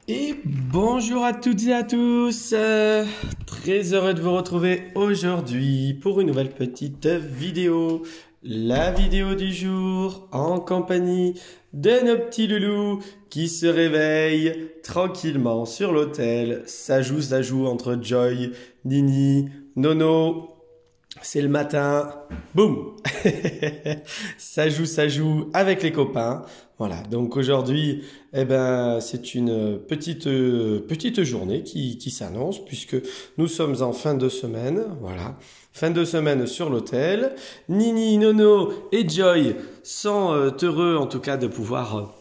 Et bonjour à toutes et à tous, très heureux de vous retrouver aujourd'hui pour une nouvelle petite vidéo. La vidéo du jour en compagnie de nos petits loulous qui se réveillent tranquillement sur l'hôtel. Ça joue entre Joy, Nini, Nono. C'est le matin, boum. Ça joue avec les copains. Voilà, donc aujourd'hui, c'est une petite journée qui s'annonce puisque nous sommes en fin de semaine. Voilà, fin de semaine sur l'hôtel. Nini, Nono et Joy sont heureux en tout cas de pouvoir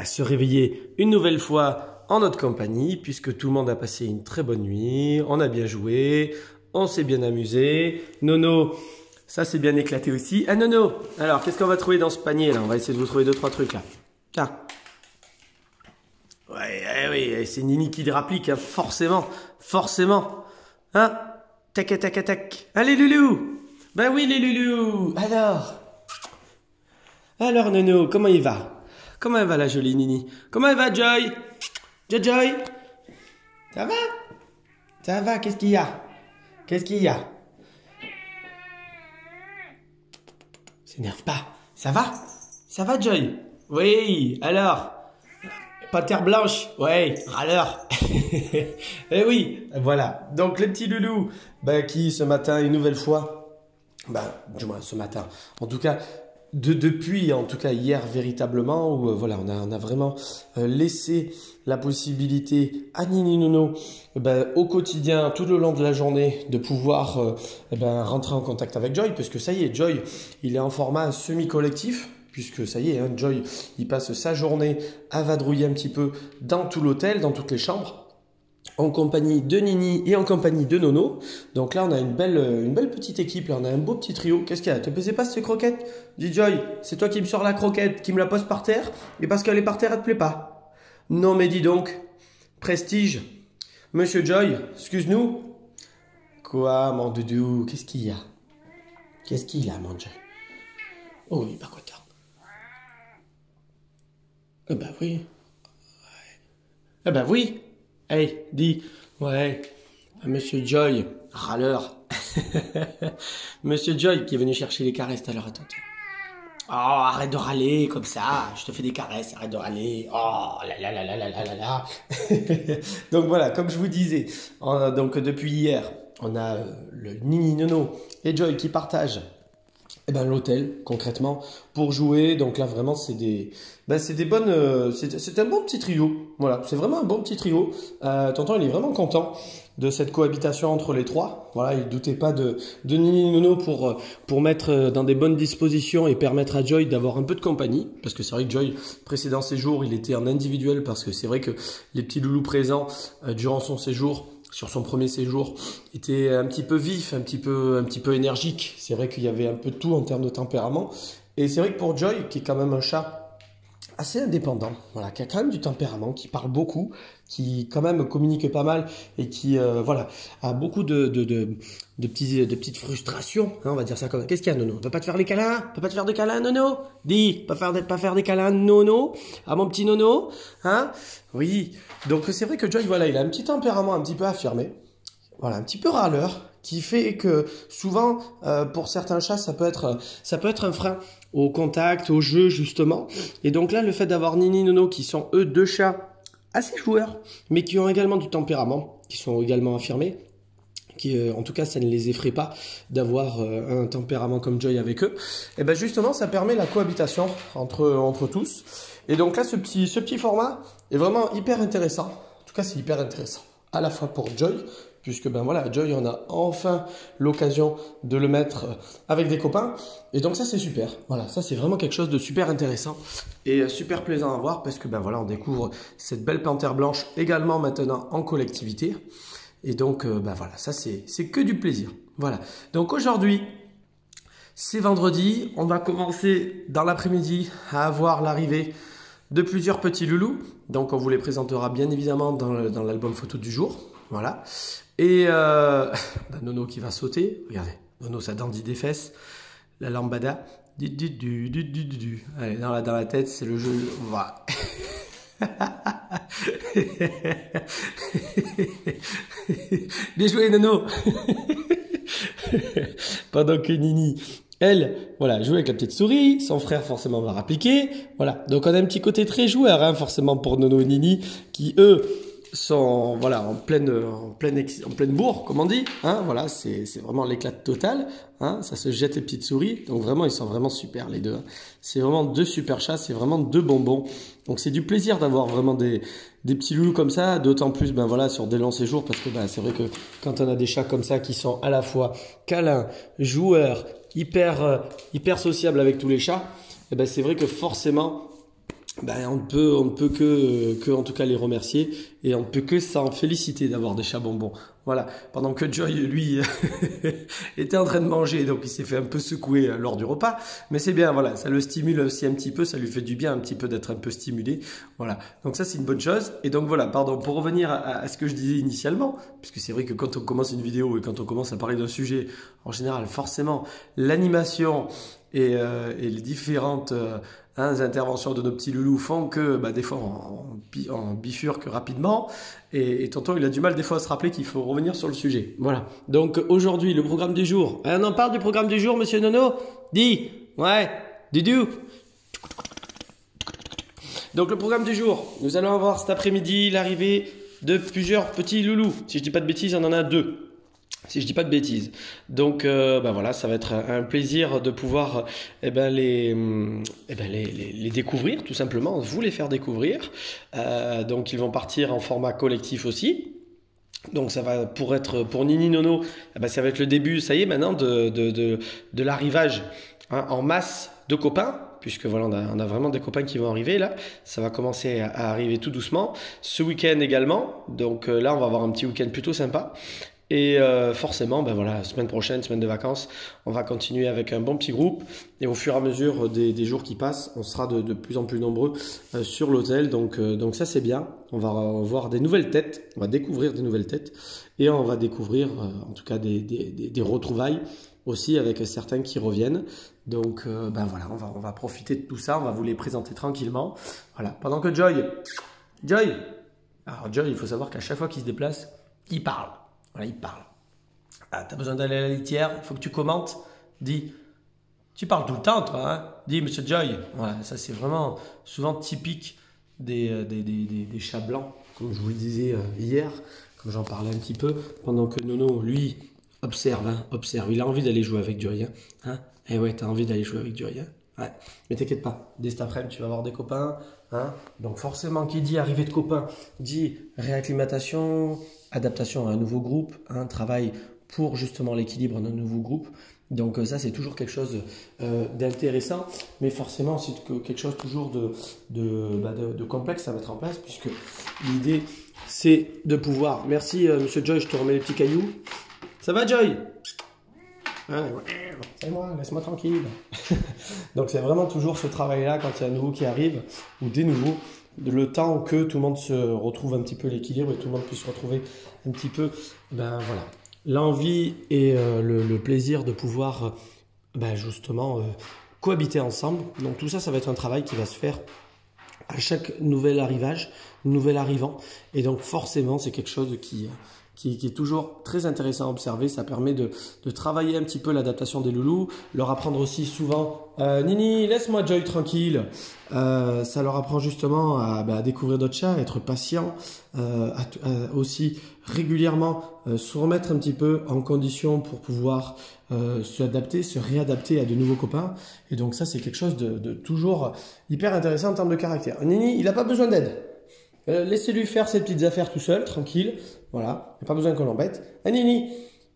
se réveiller une nouvelle fois en notre compagnie puisque tout le monde a passé une très bonne nuit. On a bien joué. On s'est bien amusé. Nono, ça s'est bien éclaté aussi. Ah Nono, alors qu'est-ce qu'on va trouver dans ce panier là? On va essayer de vous trouver 2-3 trucs là. Tiens. Oui, c'est Nini qui réplique, hein. Forcément. Hein? Tac. Allez loulou. Ben oui les loulous. Alors Nono, comment il va? Comment elle va la jolie Nini? Comment elle va Joy? Joy? Ça va, qu'est-ce qu'il y a? S'énerve pas. Ça va, Joy? Oui, alors? Panthère blanche? Ouais, râleur. Eh oui, voilà. Donc, les petits loulous, qui ce matin, une nouvelle fois, du moins ce matin, en tout cas, depuis en tout cas hier véritablement où on a vraiment laissé la possibilité à Nini Nono au quotidien tout le long de la journée de pouvoir rentrer en contact avec Joy parce que ça y est Joy il est en format semi-collectif puisque ça y est hein, Joy il passe sa journée à vadrouiller un petit peu dans tout l'hôtel, dans toutes les chambres en compagnie de Nini et en compagnie de Nono. Donc là, on a une belle petite équipe. Là, on a un beau petit trio. Qu'est-ce qu'il y a? Te plaisait pas cette croquette? Dis Joy, c'est toi qui me sors la croquette, qui me la pose par terre, et parce qu'elle est par terre, elle te plaît pas. Non, mais dis donc, Prestige, Monsieur Joy, excuse-nous. Quoi, mon doudou? Qu'est-ce qu'il y a? Qu'est-ce qu'il a, mon Joy? Oh oui, par quoi t'as? Oui. Oui. Hey, dis, ouais, Monsieur Joy, râleur. Monsieur Joy qui est venu chercher les caresses tout à l'heure, attends. Oh, arrête de râler comme ça, je te fais des caresses, arrête de râler. Oh, là. Donc voilà, comme je vous disais, donc depuis hier, on a le Nini, Nono et Joy qui partagent l'hôtel concrètement pour jouer. Donc là vraiment c'est des bonnes c'est un bon petit trio. Voilà, c'est vraiment un bon petit trio. Tonton il est vraiment content de cette cohabitation entre les trois. Voilà, il doutait pas de Nini Nono pour mettre dans des bonnes dispositions et permettre à Joy d'avoir un peu de compagnie parce que c'est vrai que Joy précédent séjour, il était en individuel parce que c'est vrai que les petits loulous présents durant son séjour sur son premier séjour, était un petit peu vif, un petit peu énergique. C'est vrai qu'il y avait un peu de tout en termes de tempérament. Et c'est vrai que pour Joy, qui est quand même un chat assez indépendant, voilà, qui a quand même du tempérament, qui parle beaucoup, qui quand même communique pas mal et qui a beaucoup de petites frustrations, hein, on va dire ça comme ça. Qu'est-ce qu'il y a, Nono? Peut pas te faire les câlins? Peut pas te faire des câlins, Nono? Dis, pas faire des câlins, Nono? À mon petit Nono? Hein? Oui. Donc c'est vrai que Joy, voilà, il a un petit tempérament un petit peu affirmé. Voilà, un petit peu râleur, qui fait que souvent, pour certains chats, ça peut être un frein au contact, au jeu, justement. Et donc là, le fait d'avoir Nini, Nono, qui sont eux deux chats assez joueurs, mais qui ont également du tempérament, qui sont également affirmés, qui, en tout cas, ça ne les effraie pas d'avoir un tempérament comme Joy avec eux. Et ben justement, ça permet la cohabitation entre tous. Et donc là, ce petit format est vraiment hyper intéressant. En tout cas, c'est hyper intéressant. À la fois pour Joy, puisque Joy on a enfin l'occasion de le mettre avec des copains. Et donc ça, c'est super. Voilà, ça, c'est vraiment quelque chose de super intéressant et super plaisant à voir parce que on découvre cette belle panthère blanche également maintenant en collectivité. Et donc, ça, c'est que du plaisir. Voilà. Donc aujourd'hui, c'est vendredi. On va commencer dans l'après-midi à avoir l'arrivée de plusieurs petits loulous. Donc, on vous les présentera bien évidemment dans l'album photo du jour. Voilà. Et Nono qui va sauter. Regardez, Nono, ça dandine des fesses. La lambada. Allez, dans la tête, c'est le jeu. Voilà. Bien joué, Nono. Pendant que Nini, elle, voilà, joue avec la petite souris. Son frère, forcément, va rappliquer. Voilà. Donc, on a un petit côté très joueur, hein, forcément, pour Nono et Nini, qui, eux, sont, voilà, en pleine bourre, comme on dit, hein, voilà, c'est vraiment l'éclat total, hein, ça se jette les petites souris, donc vraiment, ils sont vraiment super, les deux, hein. C'est vraiment deux super chats, c'est vraiment deux bonbons, donc c'est du plaisir d'avoir vraiment des petits loulous comme ça, d'autant plus, ben voilà, sur des longs séjours, parce que, ben, c'est vrai que quand on a des chats comme ça, qui sont à la fois câlins, joueurs, hyper sociables avec tous les chats, et ben, c'est vrai que forcément, ben, on ne peut que en tout cas les remercier et on ne peut que s'en féliciter d'avoir des chats bonbons. Voilà. Pendant que Joy, lui, était en train de manger, donc il s'est fait un peu secouer lors du repas. Mais c'est bien, voilà, ça le stimule aussi un petit peu, ça lui fait du bien un petit peu d'être un peu stimulé. Voilà. Donc ça, c'est une bonne chose. Et donc voilà, pardon, pour revenir à ce que je disais initialement, puisque c'est vrai que quand on commence une vidéo et quand on commence à parler d'un sujet, en général, forcément, l'animation et les différentes interventions de nos petits loulous font que bah, des fois on bifurque rapidement et tonton il a du mal des fois à se rappeler qu'il faut revenir sur le sujet. Voilà. Donc aujourd'hui le programme du jour. On en parle du programme du jour, monsieur Nono? Dis. Ouais. Didou. Donc le programme du jour, nous allons avoir cet après-midi l'arrivée de plusieurs petits loulous. Si je dis pas de bêtises, on en a 2. Si je dis pas de bêtises. Donc ben voilà, ça va être un plaisir de pouvoir les découvrir tout simplement, vous les faire découvrir. Donc ils vont partir en format collectif aussi. Donc ça va pour Nini Nono, ça va être le début, ça y est maintenant de l'arrivage hein, en masse de copains. Puisque voilà, on a vraiment des copains qui vont arriver là. Ça va commencer à arriver tout doucement. Ce week-end également. Donc là, on va avoir un petit week-end plutôt sympa. Et forcément, ben voilà, semaine prochaine, semaine de vacances, on va continuer avec un bon petit groupe. Et au fur et à mesure des jours qui passent, on sera de plus en plus nombreux sur l'hôtel. Donc ça, c'est bien. On va voir des nouvelles têtes. On va découvrir des nouvelles têtes. Et on va découvrir, en tout cas, des retrouvailles aussi avec certains qui reviennent. Donc, ben voilà, on va profiter de tout ça. On va vous les présenter tranquillement. Voilà. Pendant que Joy. Alors Joy, il faut savoir qu'à chaque fois qu'il se déplace, il parle. Voilà, il parle. Ah, t'as besoin d'aller à la litière, il faut que tu commentes. Dis, tu parles tout le temps, toi, hein? Dis, monsieur Joy. Voilà, ça c'est vraiment souvent typique des chats blancs, comme je vous le disais hier, comme j'en parlais un petit peu, pendant que Nono, lui, observe, hein, observe. Il a envie d'aller jouer avec du rien. Hein? Eh ouais, t'as envie d'aller jouer avec du rien. Ouais. Mais t'inquiète pas, dès cet après-midi, tu vas avoir des copains. Hein? Donc forcément, qui dit arrivée de copains, dit réacclimatation, adaptation à un nouveau groupe, un travail pour justement l'équilibre d'un nouveau groupe. Donc ça, c'est toujours quelque chose d'intéressant, mais forcément, c'est quelque chose toujours de complexe à mettre en place, puisque l'idée, c'est de pouvoir... Merci, monsieur Joy, je te remets les petits cailloux. Ça va, Joy? C'est moi, laisse-moi tranquille. Donc c'est vraiment toujours ce travail-là quand il y a un nouveau qui arrive, ou des nouveaux, le temps que tout le monde se retrouve un petit peu l'équilibre et tout le monde puisse retrouver un petit peu ben voilà, l'envie et le plaisir de pouvoir justement cohabiter ensemble. Donc tout ça, ça va être un travail qui va se faire à chaque nouvel arrivage, nouvel arrivant. Et donc forcément, c'est quelque chose qui est toujours très intéressant à observer. Ça permet de travailler un petit peu l'adaptation des loulous, leur apprendre aussi souvent Nini, laisse-moi Joy tranquille. Ça leur apprend justement à découvrir d'autres chats, à être patient, aussi régulièrement se remettre un petit peu en condition pour pouvoir s'adapter, se réadapter à de nouveaux copains. Et donc ça, c'est quelque chose de toujours hyper intéressant en termes de caractère. Nini, il n'a pas besoin d'aide. Laissez-lui faire ses petites affaires tout seul, tranquille. Voilà, il n'y a pas besoin qu'on l'embête. Nini,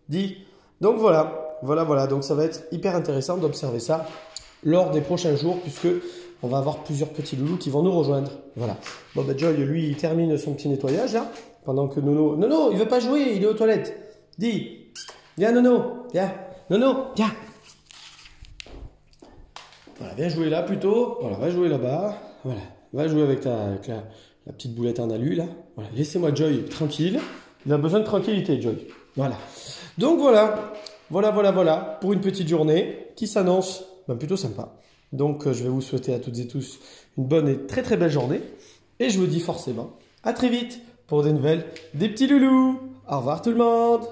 dis. Donc voilà. Donc ça va être hyper intéressant d'observer ça lors des prochains jours, puisque on va avoir plusieurs petits loulous qui vont nous rejoindre. Voilà. Bon, Joy, lui, il termine son petit nettoyage là, pendant que Nono... Nono, il veut pas jouer, il est aux toilettes. Dis. Viens, Nono. Viens. Nono, viens. Voilà, viens jouer là plutôt. Voilà, va jouer là-bas. Voilà, va jouer avec la petite boulette en alu là. Voilà, laissez-moi Joy tranquille. Il a besoin de tranquillité, Joy. Voilà. Donc voilà. Pour une petite journée qui s'annonce plutôt sympa. Donc je vais vous souhaiter à toutes et tous une bonne et très très belle journée. Et je vous dis forcément À très vite pour des nouvelles des petits loulous. Au revoir tout le monde.